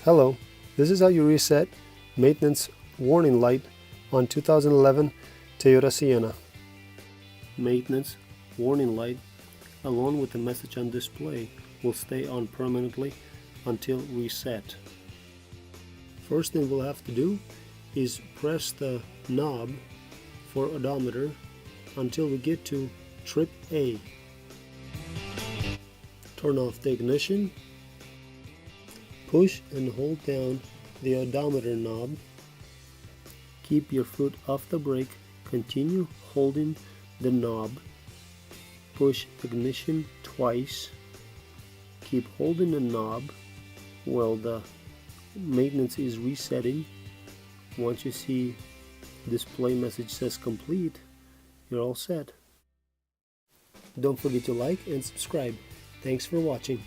Hello, this is how you reset maintenance warning light on 2011 Toyota Sienna. Maintenance warning light along with the message on display will stay on permanently until reset. First thing we'll have to do is press the knob for odometer until we get to trip A. Turn off the ignition. Push and hold down the odometer knob. Keep your foot off the brake. Continue holding the knob. Push ignition twice. Keep holding the knob while the maintenance is resetting. Once you see display message says complete, you're all set. Don't forget to like and subscribe. Thanks for watching.